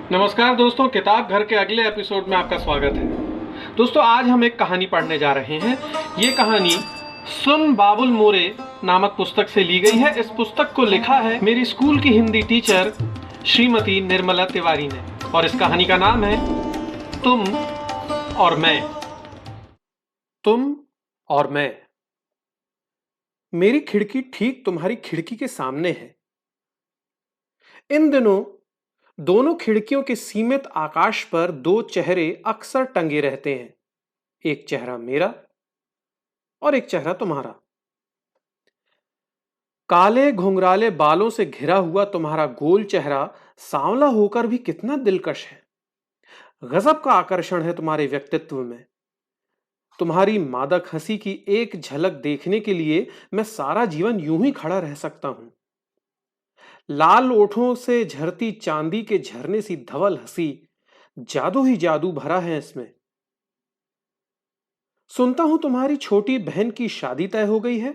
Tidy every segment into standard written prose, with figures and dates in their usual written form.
नमस्कार दोस्तों, किताब घर के अगले एपिसोड में आपका स्वागत है। दोस्तों, आज हम एक कहानी पढ़ने जा रहे हैं। ये कहानी सुन बाबुल मोरे नामक पुस्तक से ली गई है। इस पुस्तक को लिखा है मेरी स्कूल की हिंदी टीचर श्रीमती निर्मला तिवारी ने, और इस कहानी का नाम है तुम और मैं। तुम और मैं। मेरी खिड़की ठीक तुम्हारी खिड़की के सामने है। इन दिनों दोनों खिड़कियों के सीमित आकाश पर दो चेहरे अक्सर टंगे रहते हैं, एक चेहरा मेरा और एक चेहरा तुम्हारा। काले घुंघराले बालों से घिरा हुआ तुम्हारा गोल चेहरा सांवला होकर भी कितना दिलकश है। गजब का आकर्षण है तुम्हारे व्यक्तित्व में। तुम्हारी मादक हंसी की एक झलक देखने के लिए मैं सारा जीवन यूं ही खड़ा रह सकता हूं। लाल ओठों से झरती चांदी के झरने सी धवल हंसी, जादू ही जादू भरा है इसमें। सुनता हूं तुम्हारी छोटी बहन की शादी तय हो गई है।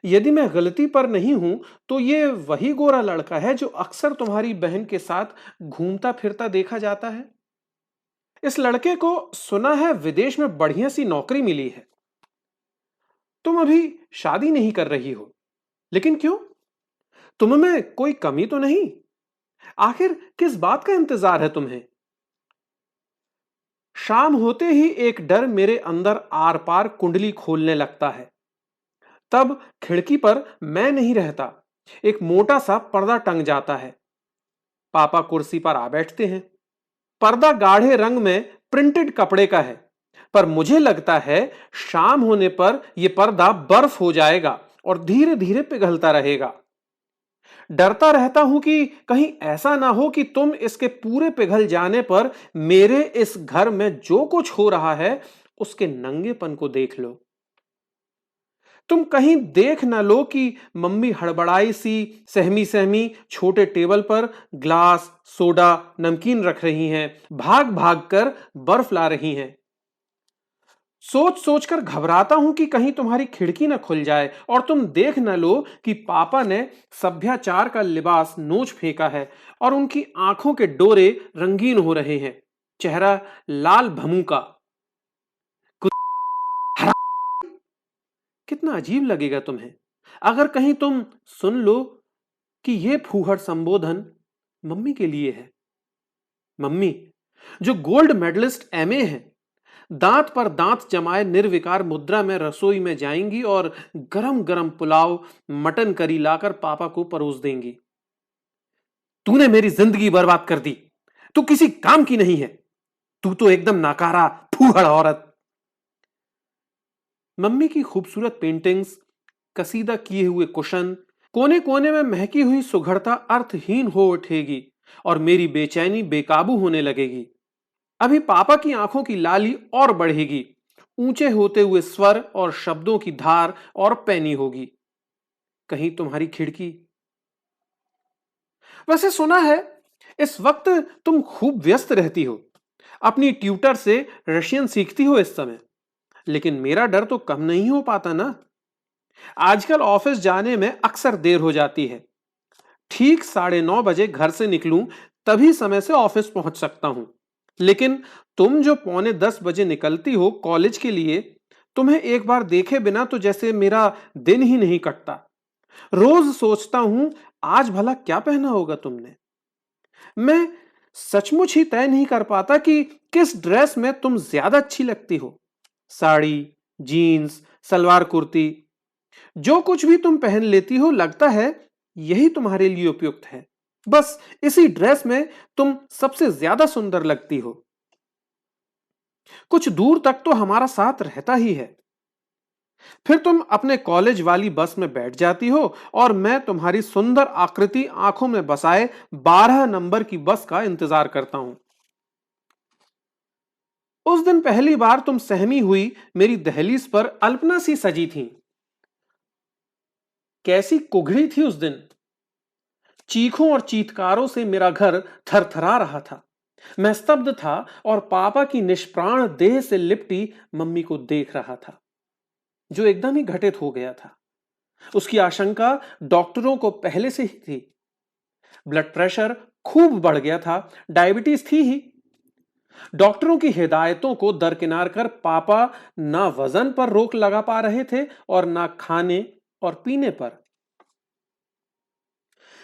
यदि मैं गलती पर नहीं हूं तो ये वही गोरा लड़का है जो अक्सर तुम्हारी बहन के साथ घूमता फिरता देखा जाता है। इस लड़के को सुना है विदेश में बढ़िया सी नौकरी मिली है। तुम अभी शादी नहीं कर रही हो, लेकिन क्यों? तुम में कोई कमी तो नहीं? आखिर किस बात का इंतजार है तुम्हें? शाम होते ही एक डर मेरे अंदर आर पार कुंडली खोलने लगता है। तब खिड़की पर मैं नहीं रहता, एक मोटा सा पर्दा टंग जाता है। पापा कुर्सी पर आ बैठते हैं। पर्दा गाढ़े रंग में प्रिंटेड कपड़े का है, पर मुझे लगता है शाम होने पर यह पर्दा बर्फ हो जाएगा और धीरे धीरे पिघलता रहेगा। डरता रहता हूं कि कहीं ऐसा ना हो कि तुम इसके पूरे पिघल जाने पर मेरे इस घर में जो कुछ हो रहा है उसके नंगेपन को देख लो। तुम कहीं देख न लो कि मम्मी हड़बड़ाई सी सहमी सहमी छोटे टेबल पर ग्लास, सोडा, नमकीन रख रही हैं, भाग भाग कर बर्फ ला रही हैं। सोच सोचकर घबराता हूं कि कहीं तुम्हारी खिड़की न खुल जाए और तुम देख न लो कि पापा ने सभ्याचार का लिबास नोच फेंका है और उनकी आंखों के डोरे रंगीन हो रहे हैं, चेहरा लाल भमू का। कितना अजीब लगेगा तुम्हें अगर कहीं तुम सुन लो कि यह फूहड़ संबोधन मम्मी के लिए है। मम्मी जो गोल्ड मेडलिस्ट एमए है, दांत पर दांत जमाए निर्विकार मुद्रा में रसोई में जाएंगी और गरम गरम पुलाव, मटन करी लाकर पापा को परोस देंगी। तूने मेरी जिंदगी बर्बाद कर दी, तू किसी काम की नहीं है, तू तो एकदम नाकारा फूहड़ औरत। मम्मी की खूबसूरत पेंटिंग्स, कसीदा किए हुए कुशन, कोने कोने में महकी हुई सुघड़ता अर्थहीन हो उठेगी और मेरी बेचैनी बेकाबू होने लगेगी। अभी पापा की आंखों की लाली और बढ़ेगी, ऊंचे होते हुए स्वर और शब्दों की धार और पैनी होगी। कहीं तुम्हारी खिड़की। वैसे सुना है इस वक्त तुम खूब व्यस्त रहती हो, अपनी ट्यूटर से रशियन सीखती हो इस समय, लेकिन मेरा डर तो कम नहीं हो पाता ना। आजकल ऑफिस जाने में अक्सर देर हो जाती है। ठीक 9:30 बजे घर से निकलूं तभी समय से ऑफिस पहुंच सकता हूं, लेकिन तुम जो पौने 10 बजे निकलती हो कॉलेज के लिए, तुम्हें एक बार देखे बिना तो जैसे मेरा दिन ही नहीं कटता। रोज सोचता हूं आज भला क्या पहना होगा तुमने। मैं सचमुच ही तय नहीं कर पाता कि किस ड्रेस में तुम ज्यादा अच्छी लगती हो। साड़ी, जीन्स, सलवार कुर्ती, जो कुछ भी तुम पहन लेती हो लगता है यही तुम्हारे लिए उपयुक्त है। बस इसी ड्रेस में तुम सबसे ज्यादा सुंदर लगती हो। कुछ दूर तक तो हमारा साथ रहता ही है, फिर तुम अपने कॉलेज वाली बस में बैठ जाती हो और मैं तुम्हारी सुंदर आकृति आंखों में बसाए 12 नंबर की बस का इंतजार करता हूं। उस दिन पहली बार तुम सहमी हुई मेरी दहलीज पर अल्पना सी सजी थी। कैसी कुघड़ी थी उस दिन। चीखों और चीत्कारों से मेरा घर थरथरा रहा था। मैं स्तब्ध था और पापा की निष्प्राण देह से लिपटी मम्मी को देख रहा था, जो एकदम ही घटित हो गया था। उसकी आशंका डॉक्टरों को पहले से ही थी। ब्लड प्रेशर खूब बढ़ गया था, डायबिटीज थी ही। डॉक्टरों की हिदायतों को दरकिनार कर पापा ना वजन पर रोक लगा पा रहे थे और ना खाने और पीने पर।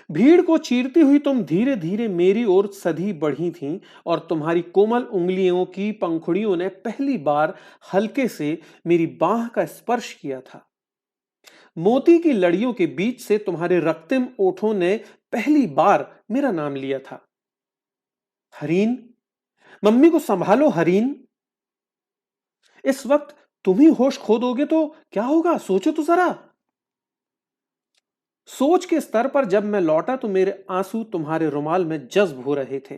भीड़ को चीरती हुई तुम धीरे धीरे मेरी ओर सधी बढ़ी थीं और तुम्हारी कोमल उंगलियों की पंखुड़ियों ने पहली बार हल्के से मेरी बाह का स्पर्श किया था। मोती की लड़ियों के बीच से तुम्हारे रक्तिम ओठों ने पहली बार मेरा नाम लिया था। हरीन, मम्मी को संभालो हरीन। इस वक्त तुम ही होश खो दोगे तो क्या होगा, सोचो तो जरा। सोच के स्तर पर जब मैं लौटा तो मेरे आंसू तुम्हारे रुमाल में जज्ब हो रहे थे।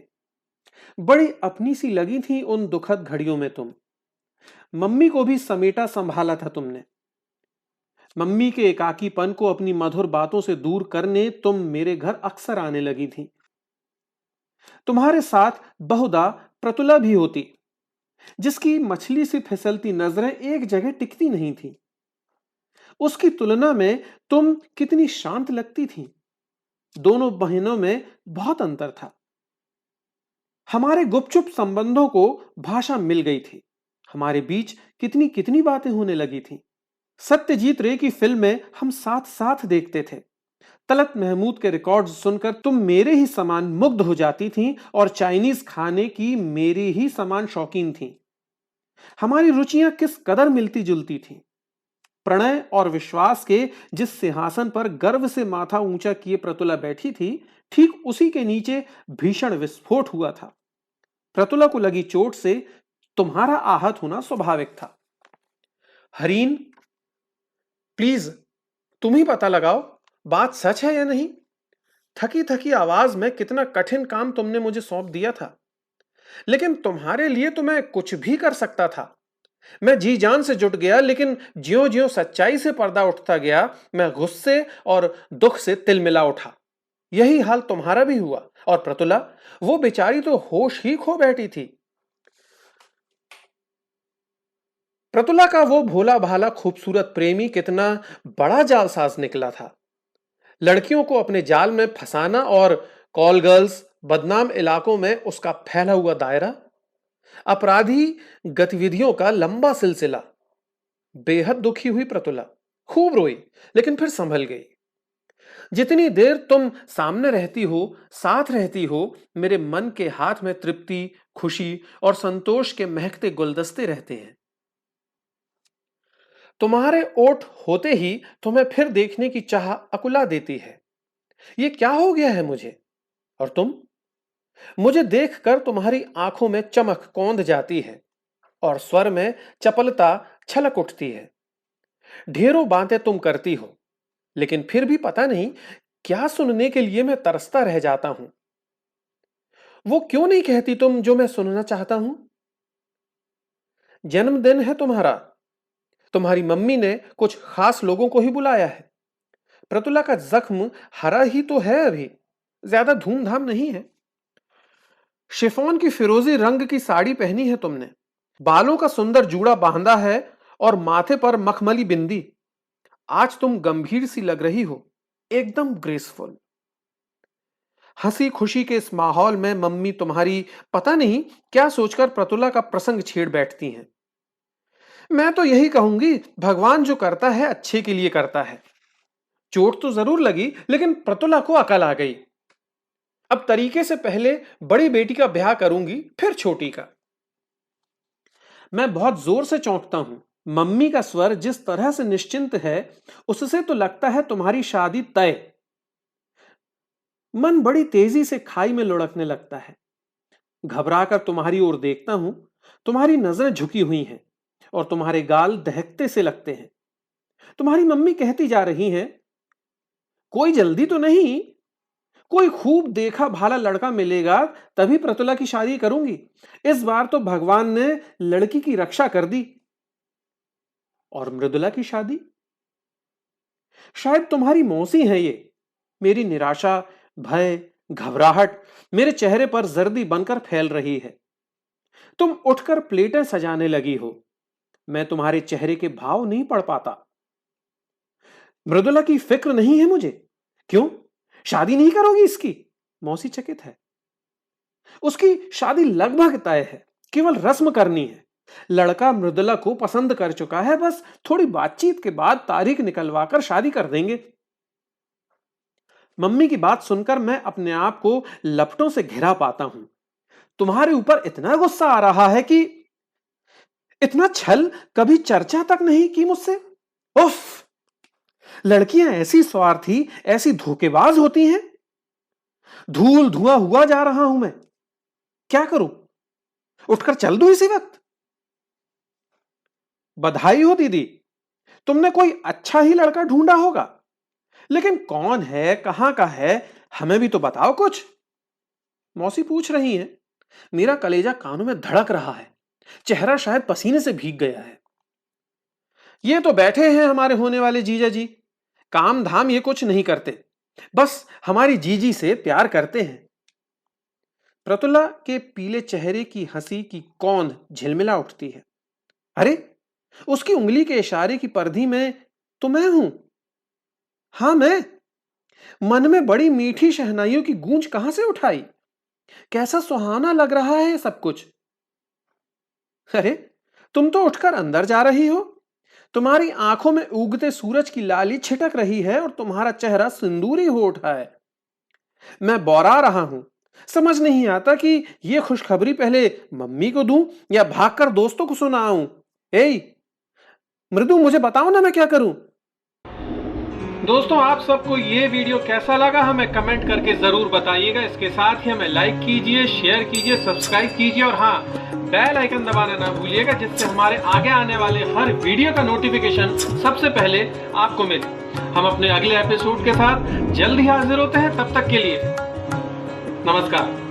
बड़ी अपनी सी लगी थी उन दुखद घड़ियों में तुम। मम्मी को भी समेटा संभाला था तुमने। मम्मी के एकाकीपन को अपनी मधुर बातों से दूर करने तुम मेरे घर अक्सर आने लगी थी। तुम्हारे साथ बहुधा प्रतुला भी होती, जिसकी मछली से फिसलती नजरें एक जगह टिकती नहीं थी। उसकी तुलना में तुम कितनी शांत लगती थी। दोनों बहनों में बहुत अंतर था। हमारे गुपचुप संबंधों को भाषा मिल गई थी। हमारे बीच कितनी कितनी बातें होने लगी थी। सत्यजीत रे की फिल्में हम साथ साथ देखते थे। तलत महमूद के रिकॉर्ड्स सुनकर तुम मेरे ही समान मुग्ध हो जाती थीं और चाइनीज खाने की मेरी ही समान शौकीन थीं। हमारी रुचियां किस कदर मिलती जुलती थीं। प्रणय और विश्वास के जिस सिंहासन पर गर्व से माथा ऊंचा किए प्रतुला बैठी थी, ठीक उसी के नीचे भीषण विस्फोट हुआ था। प्रतुला को लगी चोट से तुम्हारा आहत होना स्वाभाविक था। हरीन, प्लीज तुम ही पता लगाओ, बात सच है या नहीं। थकी थकी आवाज में कितना कठिन काम तुमने मुझे सौंप दिया था, लेकिन तुम्हारे लिए तो मैं कुछ भी कर सकता था। मैं जी जान से जुट गया, लेकिन ज्यों ज्यों सच्चाई से पर्दा उठता गया, मैं गुस्से और दुख से तिलमिला उठा। यही हाल तुम्हारा भी हुआ। और प्रतुला, वो बेचारी तो होश ही खो बैठी थी। प्रतुला का वो भोला भाला खूबसूरत प्रेमी कितना बड़ा जालसाज निकला था। लड़कियों को अपने जाल में फंसाना और कॉल गर्ल्स, बदनाम इलाकों में उसका फैला हुआ दायरा, अपराधी गतिविधियों का लंबा सिलसिला। बेहद दुखी हुई प्रतुला, खूब रोई, लेकिन फिर संभल गई। जितनी देर तुम सामने रहती हो, साथ रहती हो, मेरे मन के हाथ में तृप्ति, खुशी और संतोष के महकते गुलदस्ते रहते हैं। तुम्हारे ओठ होते ही तुम्हें फिर देखने की चाह अकुला देती है। ये क्या हो गया है मुझे? और तुम? मुझे देखकर तुम्हारी आंखों में चमक कौंध जाती है और स्वर में चपलता छलक उठती है। ढेरों बातें तुम करती हो, लेकिन फिर भी पता नहीं क्या सुनने के लिए मैं तरसता रह जाता हूं। वो क्यों नहीं कहती तुम जो मैं सुनना चाहता हूं? जन्मदिन है तुम्हारा। तुम्हारी मम्मी ने कुछ खास लोगों को ही बुलाया है। प्रतुला का जख्म हरा ही तो है अभी, ज्यादा धूमधाम नहीं है। शिफॉन की फिरोजी रंग की साड़ी पहनी है तुमने, बालों का सुंदर जूड़ा बांधा है और माथे पर मखमली बिंदी। आज तुम गंभीर सी लग रही हो, एकदम ग्रेसफुल। हंसी खुशी के इस माहौल में मम्मी तुम्हारी पता नहीं क्या सोचकर प्रतुला का प्रसंग छेड़ बैठती हैं। मैं तो यही कहूंगी, भगवान जो करता है अच्छे के लिए करता है। चोट तो जरूर लगी, लेकिन प्रतुला को अकल आ गई। अब तरीके से पहले बड़ी बेटी का ब्याह करूंगी, फिर छोटी का। मैं बहुत जोर से चौंकता हूं। मम्मी का स्वर जिस तरह से निश्चिंत है, उससे तो लगता है तुम्हारी शादी तय। मन बड़ी तेजी से खाई में लुढ़कने लगता है। घबराकर तुम्हारी ओर देखता हूं। तुम्हारी नजरें झुकी हुई हैं और तुम्हारे गाल दहकते से लगते हैं। तुम्हारी मम्मी कहती जा रही हैं, कोई जल्दी तो नहीं, कोई खूब देखा भाला लड़का मिलेगा तभी प्रतुला की शादी करूंगी। इस बार तो भगवान ने लड़की की रक्षा कर दी। और मृदुला की शादी? शायद तुम्हारी मौसी है ये। मेरी निराशा, भय, घबराहट मेरे चेहरे पर जर्दी बनकर फैल रही है। तुम उठकर प्लेटें सजाने लगी हो। मैं तुम्हारे चेहरे के भाव नहीं पढ़ पाता। मृदुला की फिक्र नहीं है मुझे। क्यों? शादी नहीं करोगी इसकी? मौसी चकित है। उसकी शादी लगभग तय है, केवल रस्म करनी है। लड़का मृदुला को पसंद कर चुका है, बस थोड़ी बातचीत के बाद तारीख निकलवाकर शादी कर देंगे। मम्मी की बात सुनकर मैं अपने आप को लपटों से घिरा पाता हूं। तुम्हारे ऊपर इतना गुस्सा आ रहा है कि इतना छल कभी चर्चा तक नहीं की मुझसे। उफ! लड़कियां ऐसी स्वार्थी, ऐसी धोखेबाज होती हैं। धूल धुआं हुआ जा रहा हूं मैं। क्या करूं? उठकर चल दूं इसी वक्त? बधाई हो दीदी, तुमने कोई अच्छा ही लड़का ढूंढा होगा। लेकिन कौन है, कहां का है, हमें भी तो बताओ कुछ। मौसी पूछ रही हैं। मेरा कलेजा कानों में धड़क रहा है। चेहरा शायद पसीने से भीग गया है। ये तो बैठे हैं हमारे होने वाले जीजा जी। काम धाम ये कुछ नहीं करते, बस हमारी जीजी से प्यार करते हैं। प्रतुला के पीले चेहरे की हंसी की कौंध झिलमिला उठती है। अरे, उसकी उंगली के इशारे की परिधि में तो मैं हूं। हां, मैं। मन में बड़ी मीठी शहनाइयों की गूंज कहां से उठाई। कैसा सुहाना लग रहा है सब कुछ। अरे, तुम तो उठकर अंदर जा रही हो। तुम्हारी आंखों में उगते सूरज की लाली छिटक रही है और तुम्हारा चेहरा सिंदूरी हो उठा है। मैं बौरा रहा हूं। समझ नहीं आता कि यह खुशखबरी पहले मम्मी को दूं या भागकर दोस्तों को सुनाऊं। ए मृदु, मुझे बताओ ना, मैं क्या करूं। दोस्तों, आप सबको ये वीडियो कैसा लगा हमें कमेंट करके जरूर बताइएगा। इसके साथ ही हमें लाइक कीजिए, शेयर कीजिए, सब्सक्राइब कीजिए और हाँ, बेल आइकन दबाना ना भूलिएगा, जिससे हमारे आगे आने वाले हर वीडियो का नोटिफिकेशन सबसे पहले आपको मिले। हम अपने अगले एपिसोड के साथ जल्द ही हाजिर होते हैं। तब तक के लिए नमस्कार।